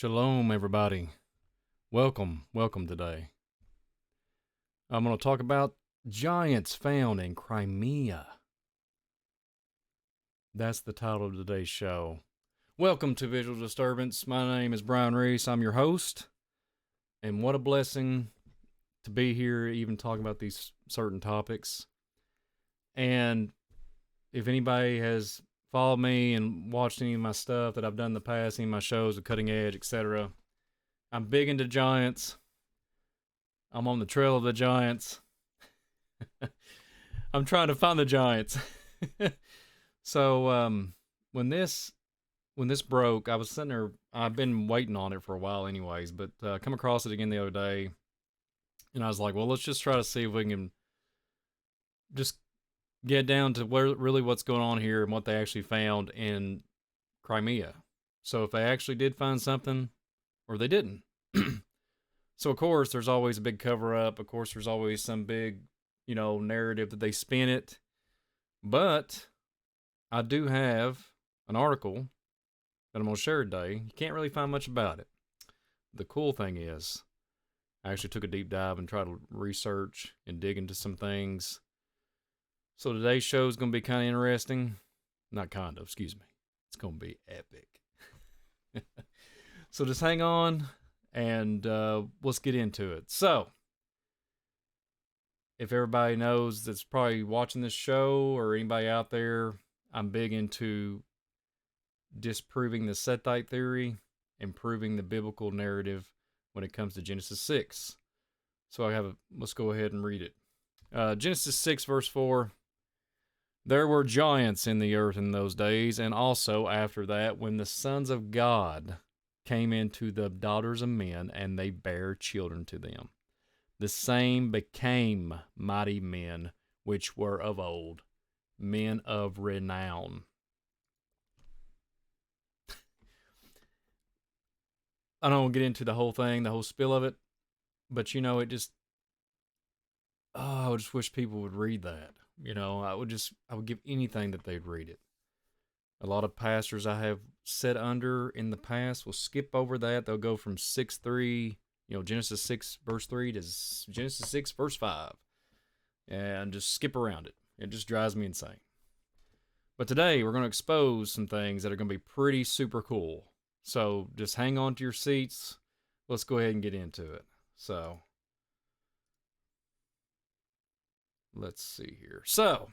Shalom, everybody. Welcome today. I'm going to talk about giants found in Crimea. That's the title of today's show. Welcome to Visual Disturbance. My name is Brian Reese. I'm your host. And what a blessing to be here, even talking about these certain topics. And if anybody has followed me and watched any of my stuff that I've done in the past, any of my shows, The Cutting Edge, etc., I'm big into giants. I'm on the trail of the giants. I'm trying to find the giants. So when this broke, I was sitting there. I've been waiting on it for a while, anyways. But come across it again the other day, and I was like, well, let's just try to see if we can just get down to really what's going on here and what they actually found in Crimea. So if they actually did find something, or they didn't. So of course, there's always a big cover up. Of course, there's always some big, narrative that they spin it. But I do have an article that I'm going to share today. You can't really find much about it. The cool thing is, I actually took a deep dive and tried to research and dig into some things. So today's show is going to be kind of interesting. Not kind of, excuse me. It's going to be epic. So just hang on and let's get into it. So, if everybody knows that's probably watching this show or anybody out there, I'm big into disproving the Sethite theory and proving the biblical narrative when it comes to Genesis 6. So let's go ahead and read it. Genesis 6 verse 4. There were giants in the earth in those days, and also after that, when the sons of God came into the daughters of men, and they bare children to them. The same became mighty men, which were of old, men of renown. I don't want to get into the whole thing, the whole spiel of it, but I just wish people would read that. I would give anything that they'd read it. A lot of pastors I have sat under in the past will skip over that. They'll go from 6:3, Genesis 6 verse 3 to Genesis 6 verse 5, and just skip around it. It just drives me insane. But today we're going to expose some things that are going to be pretty super cool. So just hang on to your seats. Let's go ahead and get into it. So let's see here. So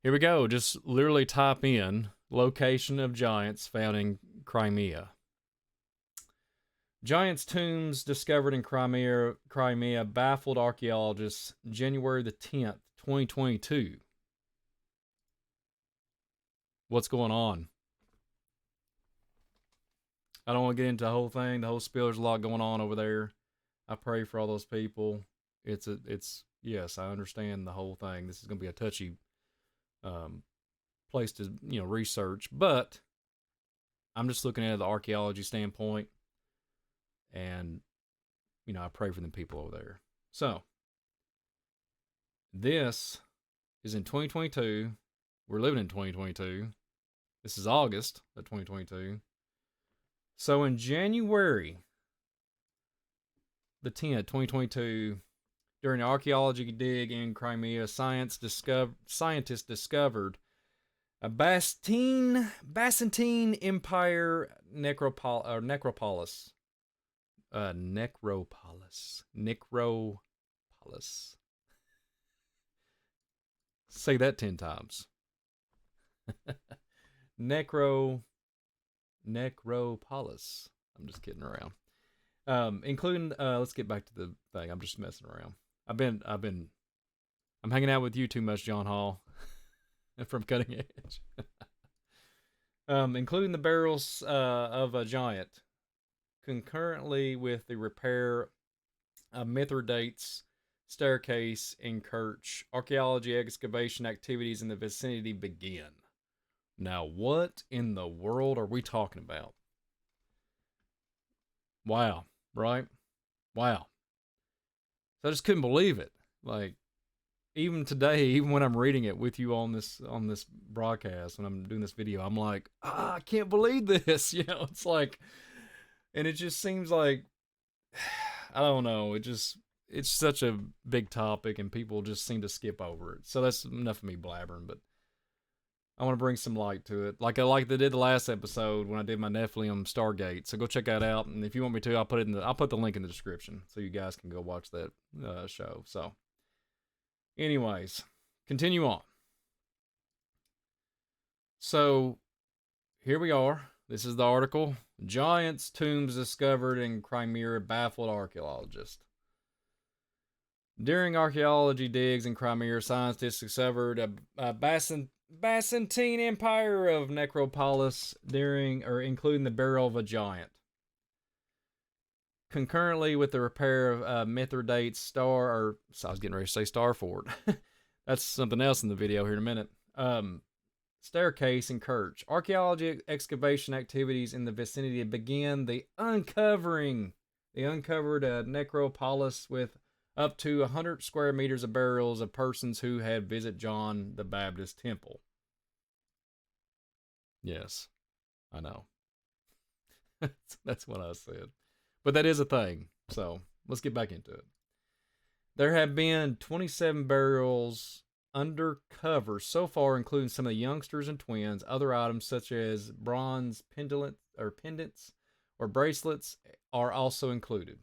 here we go. Just literally type in location of giants found in Crimea. Giants' tombs discovered in Crimea baffled archaeologists January the 10th, 2022. What's going on? I don't want to get into the whole thing. The whole spiel, there's a lot going on over there. I pray for all those people. Yes, I understand the whole thing. This is going to be a touchy place to research, but I'm just looking at it at the archaeology standpoint, and I pray for them people over there. So this is in 2022. We're living in 2022. This is August of 2022. So in January the 10th, 2022, during an archaeology dig in Crimea, scientists discovered a Byzantine Empire necropolis. Necropolis. Say that 10 times. Necropolis. I'm just kidding around. Including, let's get back to the thing. I'm just messing around. I'm hanging out with you too much, John Hall, from Cutting Edge. Including the barrels of a giant, concurrently with the repair of Mithridate's staircase in Kerch, archaeology excavation activities in the vicinity begin. Now, what in the world are we talking about? Wow, right? Wow. I just couldn't believe it. Like, even today, even when I'm reading it with you on this broadcast, when I'm doing this video, I'm like, I can't believe this. It's like, and it just seems like, I don't know. It's such a big topic, and people just seem to skip over it. So that's enough of me blabbering. But I want to bring some light to it, like they did the last episode when I did my Nephilim Stargate. So go check that out, and if you want me to, I'll put the link in the description so you guys can go watch that show. So, anyways, continue on. So here we are. This is the article: Giants' tombs discovered in Crimea baffled archaeologists. During archaeology digs in Crimea, scientists discovered a Byzantine Empire of necropolis including the burial of a giant. Concurrently with the repair of Mithridate's I was getting ready to say StarFort. That's something else in the video here in a minute. Staircase in Kerch. Archaeology excavation activities in the vicinity began. They uncovered a necropolis with up to 100 square meters of burials of persons who had visited John the Baptist Temple. Yes, I know. That's what I said. But that is a thing. So let's get back into it. There have been 27 burials undercover so far, including some of the youngsters and twins. Other items such as bronze pendants or bracelets are also included.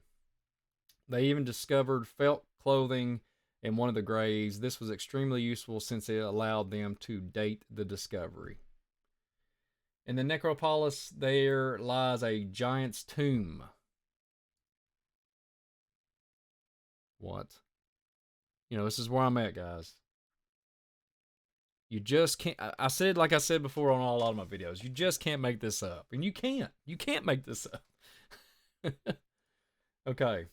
They even discovered felt clothing in one of the graves. This was extremely useful since it allowed them to date the discovery. In the necropolis, there lies a giant's tomb. What? This is where I'm at, guys. You just can't. I said, like I said before on a lot of my videos, you just can't make this up. And you can't. You can't make this up. Okay.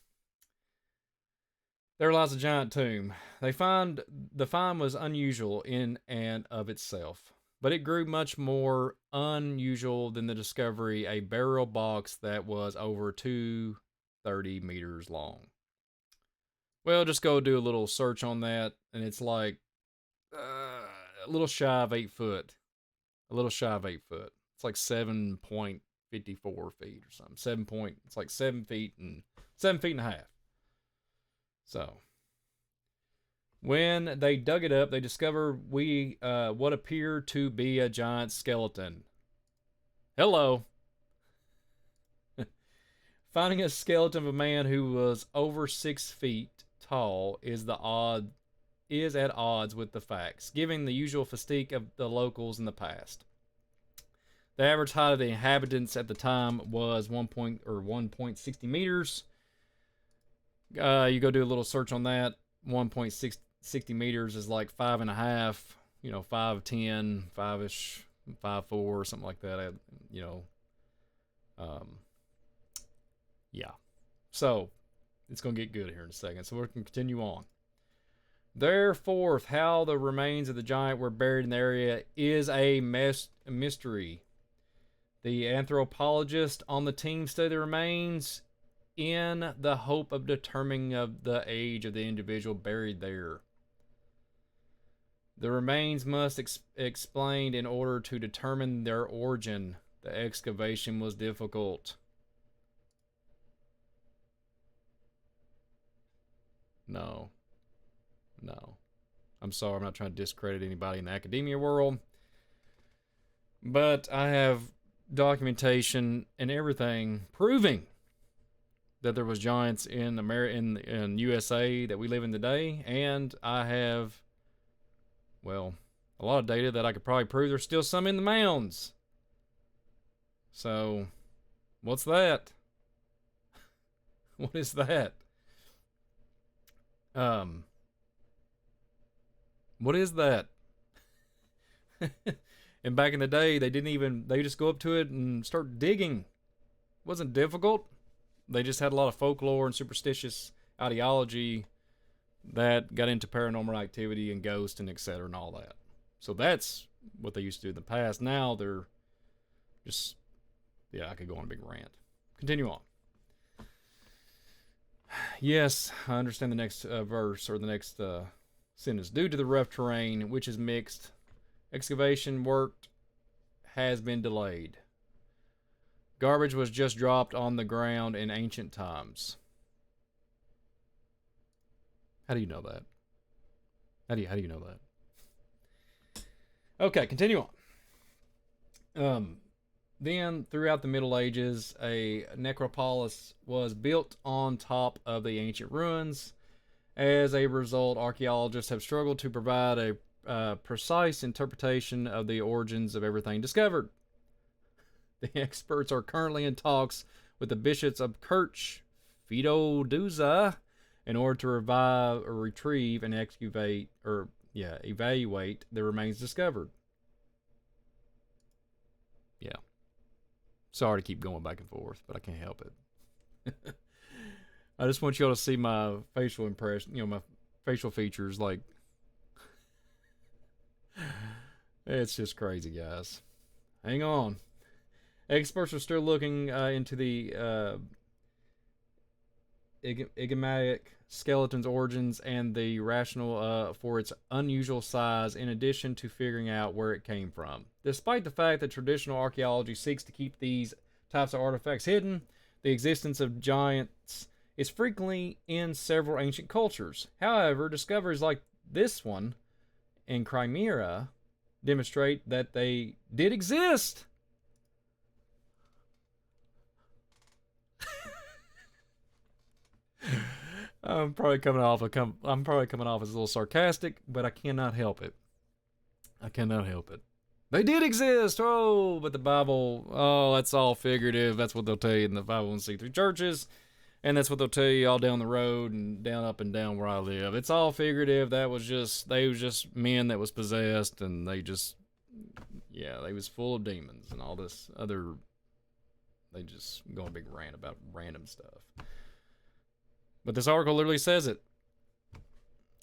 There lies a giant tomb. The find was unusual in and of itself, but it grew much more unusual than the discovery a burial box that was over 230 meters long. Well, just go do a little search on that, and it's like a little shy of 8 foot. A little shy of 8 foot. It's like 7.54 feet or something. It's like 7 feet and 7.5 feet. So, when they dug it up, they discovered what appeared to be a giant skeleton. Hello. Finding a skeleton of a man who was over 6 feet tall is at odds with the facts, given the usual physique of the locals in the past. The average height of the inhabitants at the time was 1.60 meters. You go do a little search on that. 1.60 meters is like 5.5, 5'10", 5-ish, 5'4", something like that. Yeah. So it's gonna get good here in a second. So we can continue on. Therefore, how the remains of the giant were buried in the area is a mystery. The anthropologist on the team studied the remains in the hope of determining the age of the individual buried there. The remains must explained in order to determine their origin. The excavation was difficult. No. I'm sorry, I'm not trying to discredit anybody in the academia world, but I have documentation and everything proving that there was giants in in USA that we live in today, and I have, well, a lot of data that I could probably prove there's still some in the mounds. So, what's that? What is that? What is that? And back in the day, they just go up to it and start digging. It wasn't difficult. They just had a lot of folklore and superstitious ideology that got into paranormal activity and ghosts and etc. and all that. So that's what they used to do in the past. Now they're just, I could go on a big rant. Continue on. Yes, I understand the next verse or the next sentence. Due to the rough terrain, which is mixed, excavation work has been delayed. Garbage was just dropped on the ground in ancient times. How do you know that? How do you know that? Okay, continue on. Then, throughout the Middle Ages, a necropolis was built on top of the ancient ruins. As a result, archaeologists have struggled to provide a precise interpretation of the origins of everything discovered. The experts are currently in talks with the bishops of Kerch, Feodosia, in order to revive or retrieve and evaluate the remains discovered. Yeah. Sorry to keep going back and forth, but I can't help it. I just want y'all to see my facial impression, my facial features. Like, it's just crazy, guys. Hang on. Experts are still looking into the enigmatic skeleton's origins and the rationale for its unusual size, in addition to figuring out where it came from. Despite the fact that traditional archaeology seeks to keep these types of artifacts hidden, the existence of giants is frequently in several ancient cultures. However, discoveries like this one in Crimea demonstrate that they did exist. I'm probably coming off as a little sarcastic, but I cannot help it. They did exist. Oh, but the Bible, that's all figurative. That's what they'll tell you in the 501c3 churches, and that's what they'll tell you all down the road and down up and down where I live. It's all figurative. They was just men that was possessed, and they was full of demons and all this other. They just go on a big rant about random stuff. But this article literally says it.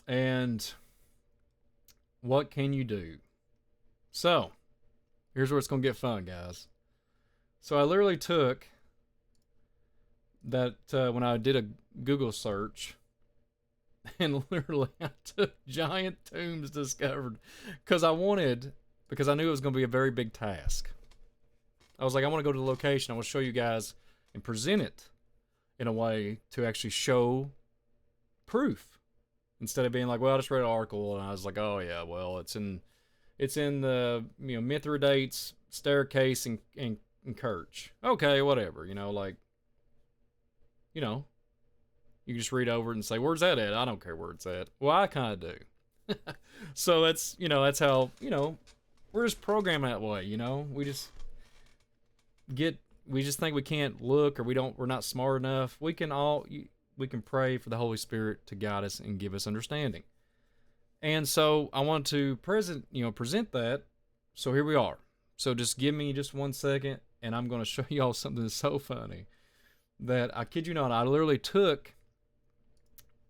And what can you do? So, here's where it's going to get fun, guys. So I literally took that when I did a Google search, and literally I took giant tombs discovered because I knew it was going to be a very big task. I was like, I want to go to the location. I want to show you guys and present it in a way to actually show proof, instead of being like, well, I just read an article and I was like, oh yeah, well, it's in the Mithridates staircase in Kerch. Okay, whatever, you can just read over it and say, where's that at? I don't care where it's at. Well, I kind of do. So that's how, we're just programmed that way, we just think we can't look, or we're not smart enough. We can pray for the Holy Spirit to guide us and give us understanding. And so I want to present that. So here we are. So just give me just 1 second, and I'm going to show y'all something that's so funny that I kid you not, I literally took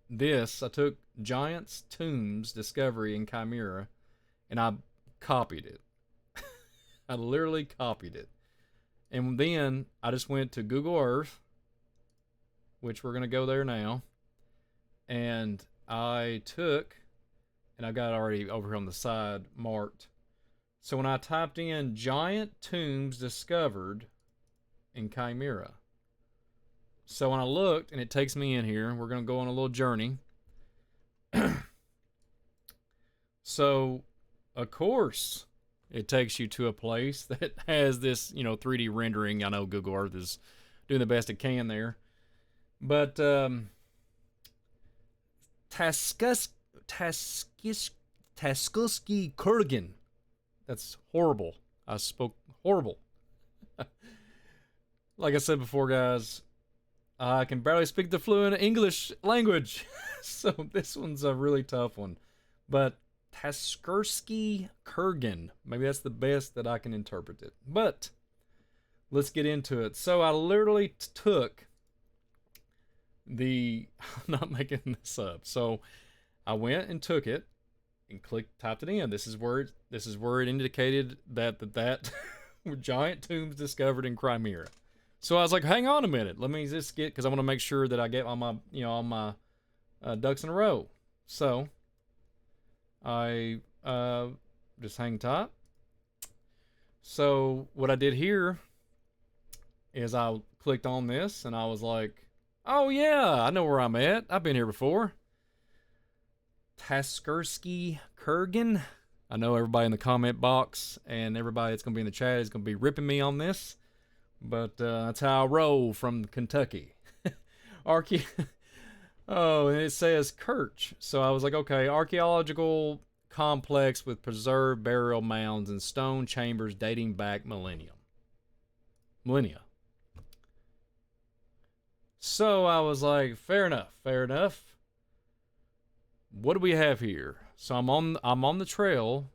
this. I took Giants Tombs Discovery in Chimera, and I copied it. I literally copied it. And then I just went to Google Earth, which we're going to go there now. And I got it already over here on the side marked. So when I typed in giant tombs discovered in Chimera. So when I looked, and it takes me in here, we're going to go on a little journey. So, of course, it takes you to a place that has this, 3D rendering. I know Google Earth is doing the best it can there. But Tsarskiy Kurgan. That's horrible. I spoke horrible. Like I said before, guys, I can barely speak the fluent English language. So this one's a really tough one. But Tsarskiy Kurgan. Maybe that's the best that I can interpret it. But let's get into it. So I literally took I'm not making this up. So I went and took it and typed it in. This is where it indicated that were giant tombs discovered in Crimea. So I was like, hang on a minute. Let me just because I want to make sure that I get all my ducks in a row. So I just hang tight. So what I did here is I clicked on this and I was like, oh yeah, I know where I'm at. I've been here before. Tsarskiy Kurgan. I know everybody in the comment box and everybody that's going to be in the chat is going to be ripping me on this, but that's how I roll from Kentucky. Archae. Oh, and it says Kirch. So I was like, okay, archaeological complex with preserved burial mounds and stone chambers dating back millennia. So I was like, fair enough, fair enough. What do we have here? So I'm on the trail,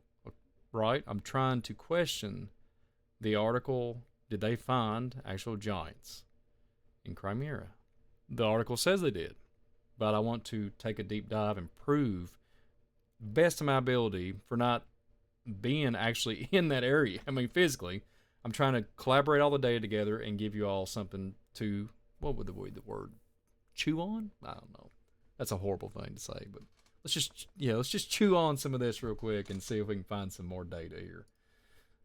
right? I'm trying to question the article. Did they find actual giants in Crimea? The article says they did, but I want to take a deep dive and prove best of my ability for not being actually in that area. I mean, physically, I'm trying to collaborate all the data together and give you all something to, what would the word, chew on? I don't know. That's a horrible thing to say, but let's just chew on some of this real quick and see if we can find some more data here.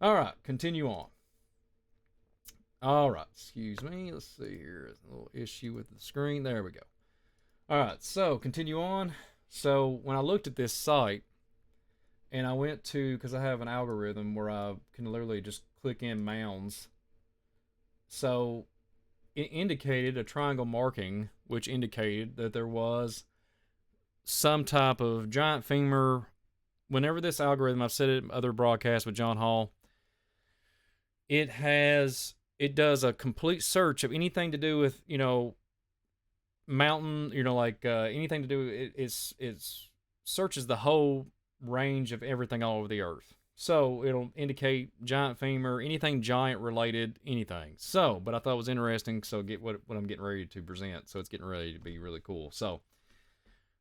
All right, continue on. All right, excuse me. Let's see here. There's a little issue with the screen. There we go. All right, so continue on. So when I looked at this site, and I went to, because I have an algorithm where I can literally just click in mounds. So it indicated a triangle marking, which indicated that there was some type of giant femur. Whenever this algorithm, I've said it in other broadcasts with John Hall, it does a complete search of anything to do with, mountain, like anything to do, it searches the whole range of everything all over the earth. So it'll indicate giant femur, anything giant related, anything. So, but I thought it was interesting. So get what I'm getting ready to present. So it's getting ready to be really cool. So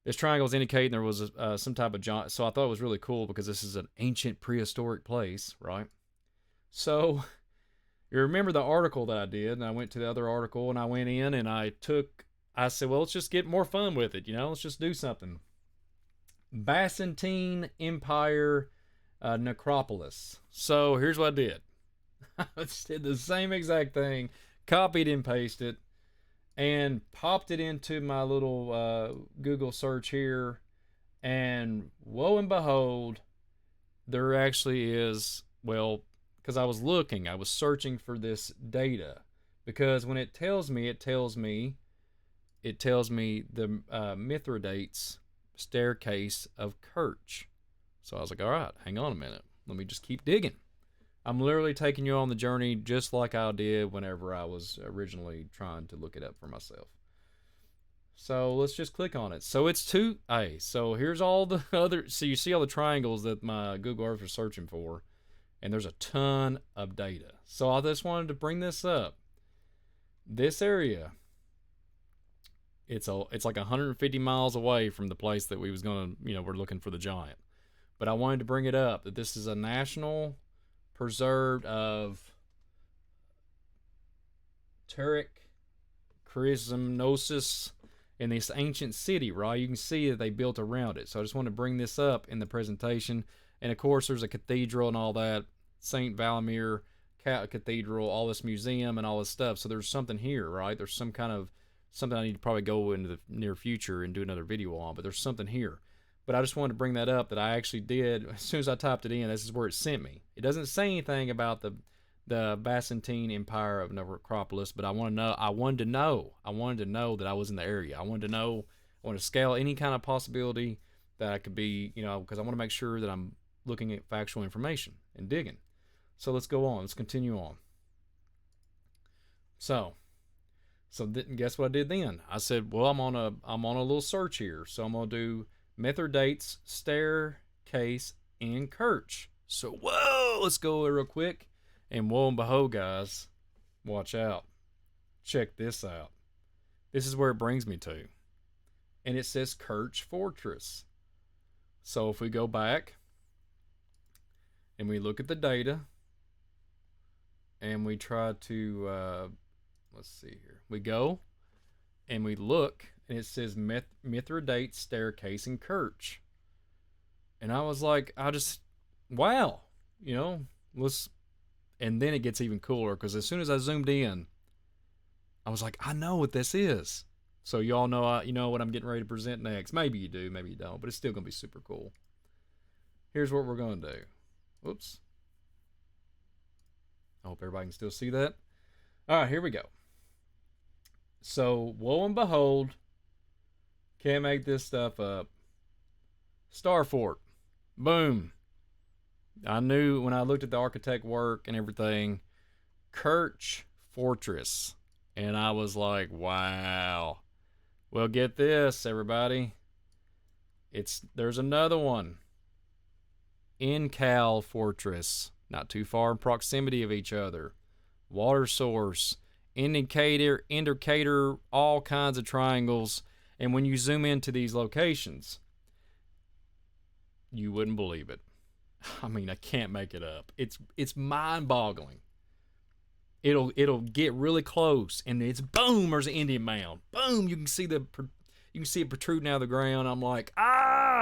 this triangle is indicating there was some type of giant. So I thought it was really cool because this is an ancient prehistoric place, right? So you remember the article that I did, and I went to the other article and I went in and I said, well, let's just get more fun with it. Let's just do something. Byzantine Empire necropolis. So here's what I did. I just did the same exact thing, copied and pasted, and popped it into my little Google search here. And woe and behold, there actually is, well, because I was searching for this data. Because when it tells me the Mithridates staircase of Kirch. So I was like, all right, hang on a minute. Let me just keep digging. I'm literally taking you on the journey just like I did whenever I was originally trying to look it up for myself. So let's just click on it. So it's so here's all the other, so you see all the triangles that my Google Earth was searching for, and there's a ton of data. So I just wanted to bring this up. This area, it's like 150 miles away from the place that we was gonna, we're looking for the giant. But I wanted to bring it up that this is a national preserved of Turek Charismnosis in this ancient city, right? You can see that they built around it. So I just want to bring this up in the presentation. And of course, there's a cathedral and all that, St. Valimir Cathedral, all this museum and all this stuff. So there's something here, right? There's some kind of something I need to probably go into the near future and do another video on, but there's something here. But I just wanted to bring that up that I actually did. As soon as I typed it in, this is where it sent me. It doesn't say anything about the Byzantine Empire of Necropolis, but I wanted to know that I was in the area. I wanted to scale any kind of possibility that I could be, because I want to make sure that I'm looking at factual information and digging. So let's go on. Let's continue on. So guess what I did then? I said, well, I'm on a little search here. So I'm going to do Mithridates staircase in Kirch. So, whoa, let's go real quick. And lo and behold, guys, watch out. Check this out. This is where it brings me to. And it says Kirch Fortress. So if we go back and we look at the data and we try to, let's see here. We go and we look and it says Mithridates staircase in Kirch. And I was like, wow, you know, let's. And then it gets even cooler because as soon as I zoomed in, I was like, I know what this is. So y'all know, you know what I'm getting ready to present next. Maybe you do, maybe you don't, but it's still gonna be super cool. Here's what we're gonna do. Whoops. I hope everybody can still see that. All right, here we go. So, lo and behold, can't make this stuff up. StarFort. Boom. I knew when I looked at the architect work and everything, Kirch Fortress. And I was like, wow. Well, get this, everybody. There's another one. Incal Fortress. Not too far in proximity of each other. Water source. Indicator, all kinds of triangles. And when you zoom into these locations, you wouldn't believe it. I mean, I can't make it up. It's mind-boggling. It'll get really close, and it's boom. There's an Indian mound. Boom. You can see it protruding out of the ground. I'm like,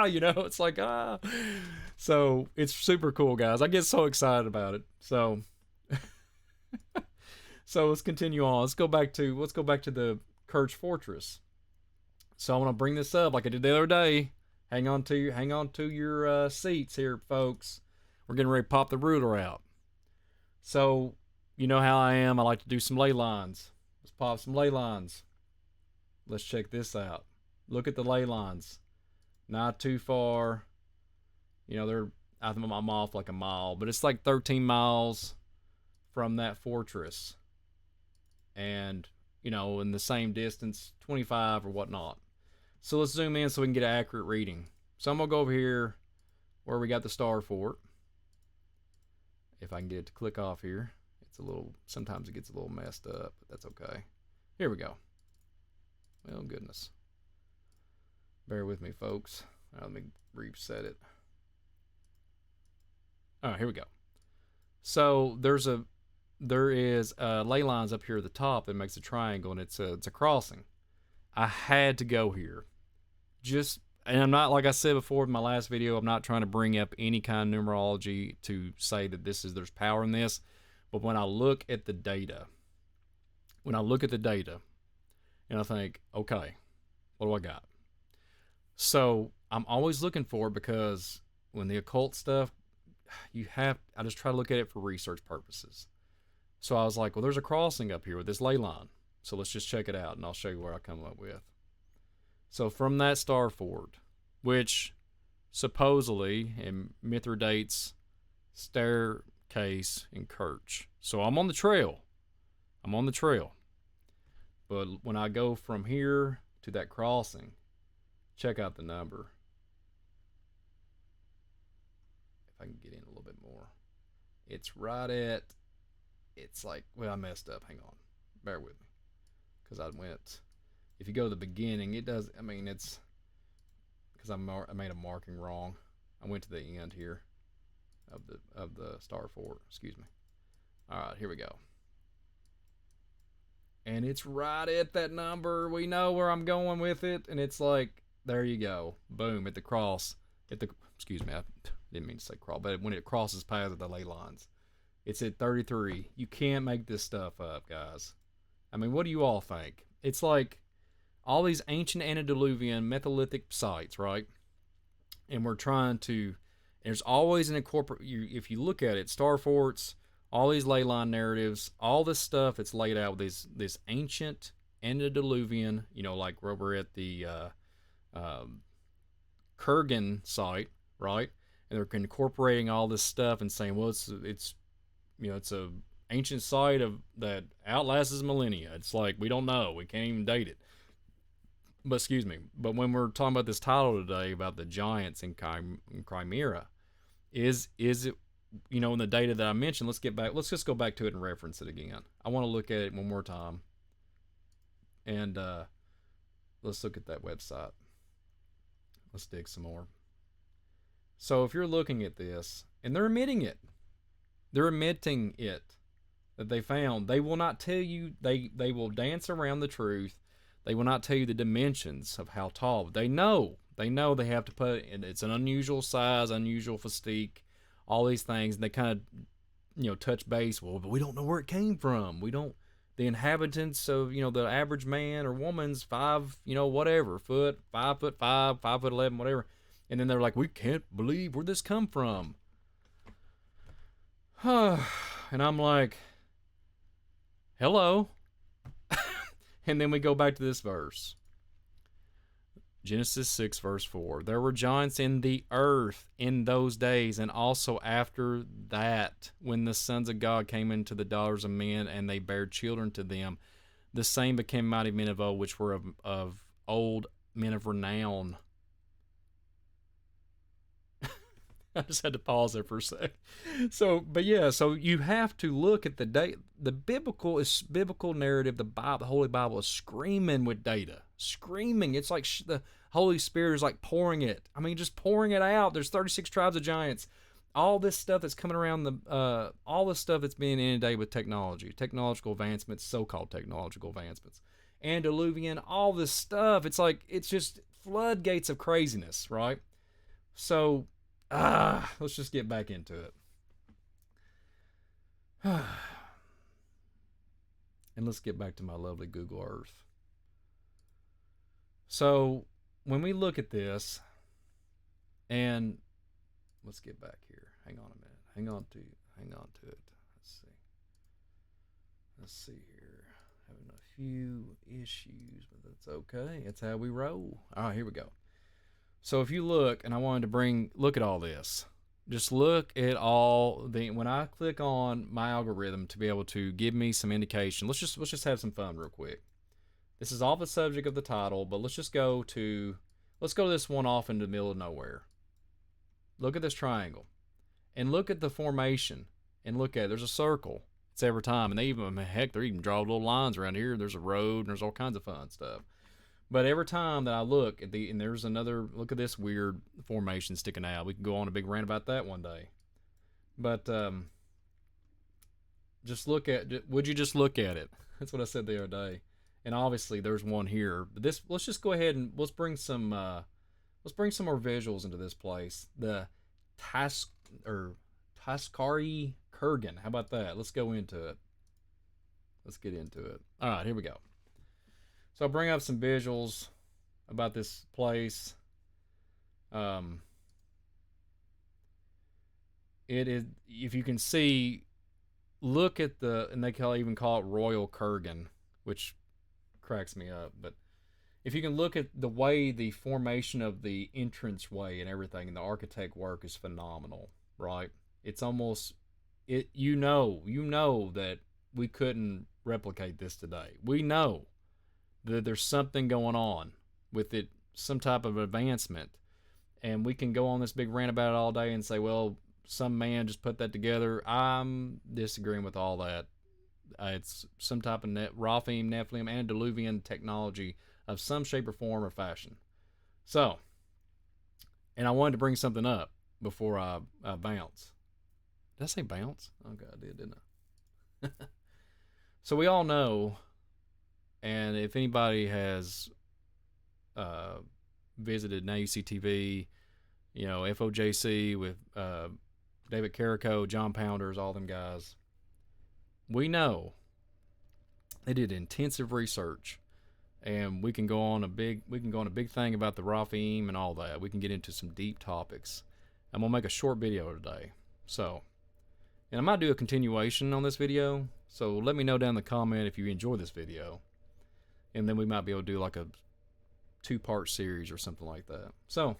you know, it's like So it's super cool, guys. I get so excited about it. So, so let's continue on. Let's go back to the Kirch Fortress. So I want to bring this up like I did the other day. Hang on to your seats here, folks. We're getting ready to pop the ruler out. So, you know how I am. I like to do some ley lines. Let's pop some ley lines. Let's check this out. Look at the ley lines. Not too far. You know, I think I'm off like a mile, but it's like 13 miles from that fortress. And, you know, in the same distance, 25 or whatnot. So let's zoom in so we can get an accurate reading. So I'm going to go over here where we got the StarFort. If I can get it to click off here. Sometimes it gets a little messed up, but that's okay. Here we go. Well, goodness. Bear with me, folks. Let me reset it. All right, here we go. So there is ley lines up here at the top that makes a triangle, and it's a crossing. I had to go here. And I'm not, like I said before in my last video, I'm not trying to bring up any kind of numerology to say that there's power in this. But when I look at the data, and I think, okay, what do I got? So I'm always looking for it because when the occult stuff, I just try to look at it for research purposes. So I was like, well, there's a crossing up here with this ley line. So let's just check it out, and I'll show you where I come up with. So from that StarFort, which supposedly in Mithridate's staircase in Kirch. So I'm on the trail. But when I go from here to that crossing, check out the number. If I can get in a little bit more. It's like, well, I messed up. Hang on. Bear with me. Because if you go to the beginning, it does, I mean, it's, because I made a marking wrong. I went to the end here of the StarFort, excuse me. All right, here we go. And it's right at that number. We know where I'm going with it, and it's like, there you go. Boom, at the cross. Excuse me, I didn't mean to say cross, but when it crosses paths of the ley lines. It's at 33. You can't make this stuff up, guys. I mean, what do you all think? It's like all these ancient antediluvian metholithic sites, right? And we're trying to, there's always an if you look at it, StarForts, all these ley line narratives, all this stuff, it's laid out with this ancient antediluvian, you know, like where we're at the Kurgan site, right? And they're incorporating all this stuff and saying, well, it's you know, it's a ancient site that outlasts millennia. It's like, we don't know. We can't even date it. But excuse me. But when we're talking about this title today about the giants in Crimea, is it, you know, in the data that I mentioned, let's just go back to it and reference it again. I want to look at it one more time. And let's look at that website. Let's dig some more. So if you're looking at this, and they're admitting it that they found, they will not tell you, they will dance around the truth. They will not tell you the dimensions of how tall. They know They know they have to put it, it's an unusual size, unusual physique, all these things. And they kind of, touch base. Well, but we don't know where it came from. We don't, the inhabitants of, the average man or woman's 5, whatever, foot, 5'5", 5'11", whatever. And then they're like, we can't believe where this come from. And I'm like, hello. And then we go back to this verse. Genesis 6, verse 4. There were giants in the earth in those days, and also after that, when the sons of God came into the daughters of men, and they bare children to them. The same became mighty men of old, which were of old men of renown. I just had to pause there for a sec. So you have to look at the biblical narrative. The Holy Bible is screaming with data, screaming. It's like the Holy Spirit is like pouring it. I mean, just pouring it out. There's 36 tribes of giants. All this stuff that's coming around all this stuff that's being inundated with technological advancements, so-called technological advancements, antediluvian, all this stuff. It's like, it's just floodgates of craziness, right? So, let's just get back into it. And let's get back to my lovely Google Earth. So, when we look at this, and let's get back here. Hang on a minute. Hang on to it. Let's see here. Having a few issues, but that's okay. It's how we roll. All right, here we go. So if you look, and I wanted to look at all this. Just look at when I click on my algorithm to be able to give me some indication. Let's just have some fun real quick. This is off the subject of the title, but let's go to this one off into the middle of nowhere. Look at this triangle, and look at the formation, and there's a circle. It's every time, and they even draw little lines around here. There's a road, and there's all kinds of fun stuff. But every time that I look at and there's another, look at this weird formation sticking out. We can go on a big rant about that one day. But would you just look at it? That's what I said the other day. And obviously there's one here. But let's just go ahead and let's bring some more visuals into this place. The Tsarskiy Kurgan. How about that? Let's go into it. Let's get into it. All right, here we go. So I'll bring up some visuals about this place. It is, if you can see, look at and they even call it Royal Kurgan, which cracks me up. But if you can look at the way the formation of the entranceway and everything, and the architect work is phenomenal, right? It's almost, you know that we couldn't replicate this today. We know that there's something going on with it, some type of advancement. And we can go on this big rant about it all day and say, well, some man just put that together. I'm disagreeing with all that. It's some type of Rephaim, nephilim, antediluvian technology of some shape or form or fashion. So, and I wanted to bring something up before I bounce. Did I say bounce? Oh, God, I did, didn't I? So we all know, and if anybody has visited Now You See TV, FOJC with David Carrico, John Pounders, all them guys, we know they did intensive research, and we can go on a big thing about the Rephaim and all that. We can get into some deep topics. I'm gonna make a short video today, and I might do a continuation on this video. So let me know down in the comment if you enjoy this video, and then we might be able to do like a 2-part series or something like that. So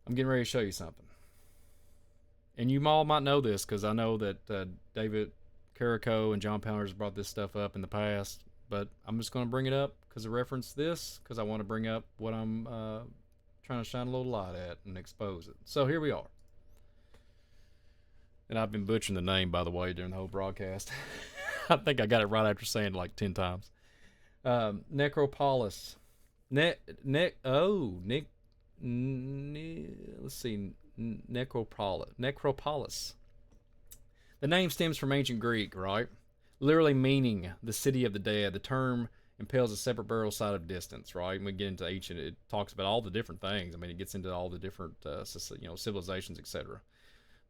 I'm getting ready to show you something. And you all might know this because I know that David Carrico and John Pounders brought this stuff up in the past, but I'm just going to bring it up because I referenced this because I want to bring up what I'm trying to shine a little light at and expose it. So here we are. And I've been butchering the name, by the way, during the whole broadcast. I think I got it right after saying it like 10 times. Necropolis. Let's see. Necropolis. The name stems from ancient Greek, right? Literally meaning the city of the dead. The term impales a separate burial site of distance, right? And we get into ancient, it talks about all the different things. I mean, it gets into all the different, civilizations, etc.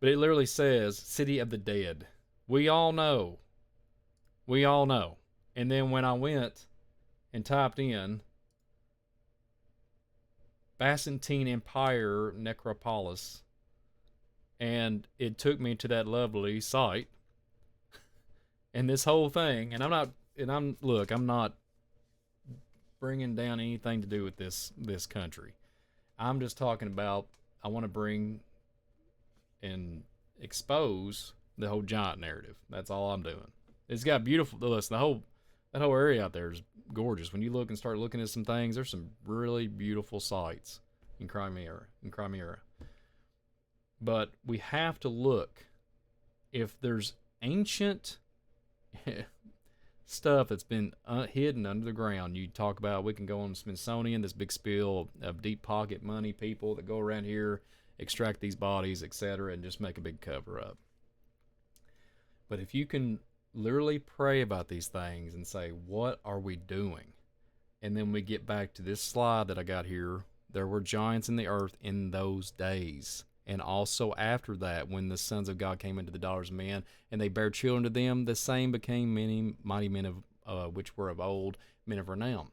But it literally says, City of the Dead. We all know. We all know. And then when I went and typed in Byzantine Empire necropolis, and it took me to that lovely site. And this whole thing, and I'm not bringing down anything to do with this country. I'm just talking about, I want to bring and expose the whole giant narrative. That's all I'm doing. It's got beautiful, listen, that whole area out there is gorgeous. When you look and start looking at some things, there's some really beautiful sites in Crimea. But we have to look if there's ancient stuff that's been hidden under the ground. You talk about, we can go on Smithsonian, this big spiel of deep pocket money people that go around here, extract these bodies, etc., and just make a big cover up. But if you can literally pray about these things and say, what are we doing? And then we get back to this slide that I got here. There were giants in the earth in those days. And also after that, when the sons of God came into the daughters of men, and they bare children to them, the same became many mighty men of which were of old, men of renown.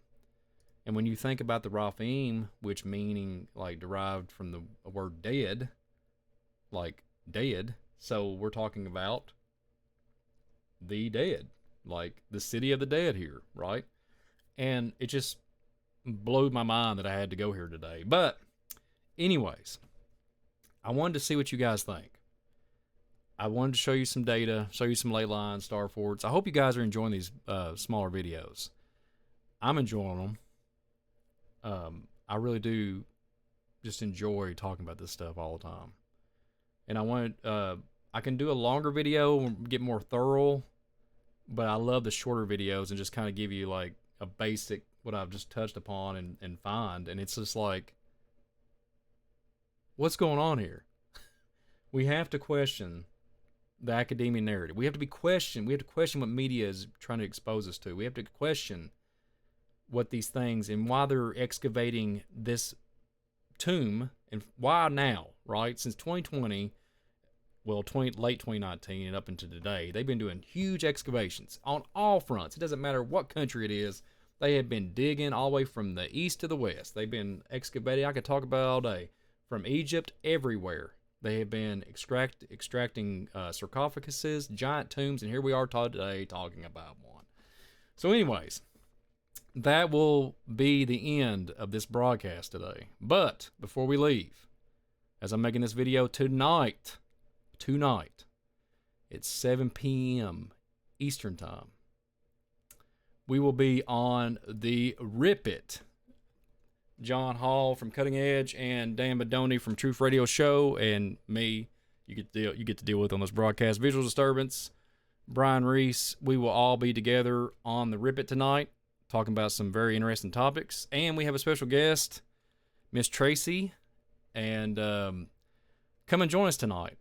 And when you think about the Rephaim, which meaning like derived from the word dead, like dead, so we're talking about the dead, like the city of the dead here, right? And it just blew my mind that I had to go here today. But anyways, I wanted to see what you guys think. I wanted to show you some data, show you some ley lines, StarForts. I hope you guys are enjoying these smaller videos. I'm enjoying them. I really do just enjoy talking about this stuff all the time. And I can do a longer video and get more thorough, but I love the shorter videos and just kind of give you like a basic, what I've just touched upon and find. And it's just like, what's going on here? We have to question the academia narrative. We have to question what media is trying to expose us to. We have to question what these things and why they're excavating this tomb and why now, right? Since 2020, well, late 2019 and up into today, they've been doing huge excavations on all fronts. It doesn't matter what country it is. They have been digging all the way from the east to the west. They've been excavating. I could talk about it all day. From Egypt, everywhere. They have been extracting sarcophaguses, giant tombs, and here we are today talking about one. So anyways, that will be the end of this broadcast today. But before we leave, as I'm making this video tonight, it's 7 p.m. Eastern Time, we will be on the Rip It. John Hall from Cutting Edge and Dan Bedoni from Truth Radio Show, and me, you get to deal with on this broadcast. Visual Disturbance, Brian Reese, we will all be together on the Rip It tonight, talking about some very interesting topics. And we have a special guest, Miss Tracy, and come and join us tonight.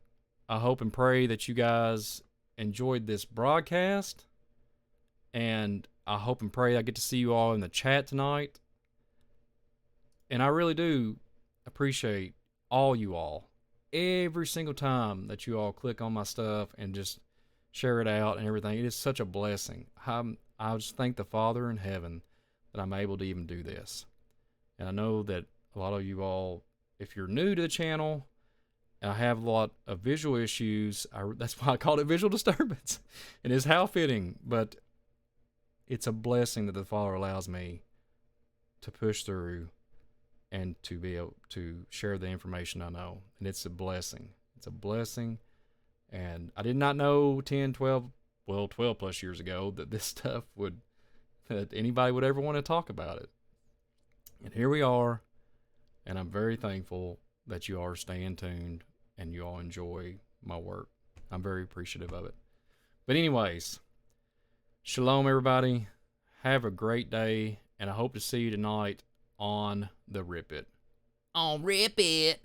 I hope and pray that you guys enjoyed this broadcast, and I hope and pray I get to see you all in the chat tonight. And I really do appreciate all you all. Every single time that you all click on my stuff and just share it out and everything. It is such a blessing. I just thank the Father in heaven that I'm able to even do this. And I know that a lot of you all, if you're new to the channel, I have a lot of visual issues. That's why I called it Visual Disturbance. It is how fitting, but it's a blessing that the Father allows me to push through and to be able to share the information I know. And it's a blessing. It's a blessing. And I did not know 12 plus years ago that this stuff that anybody would ever want to talk about it. And here we are. And I'm very thankful that you all are staying tuned and you all enjoy my work. I'm very appreciative of it. But anyways, shalom everybody. Have a great day. And I hope to see you tonight on the Rip It. On Rip It.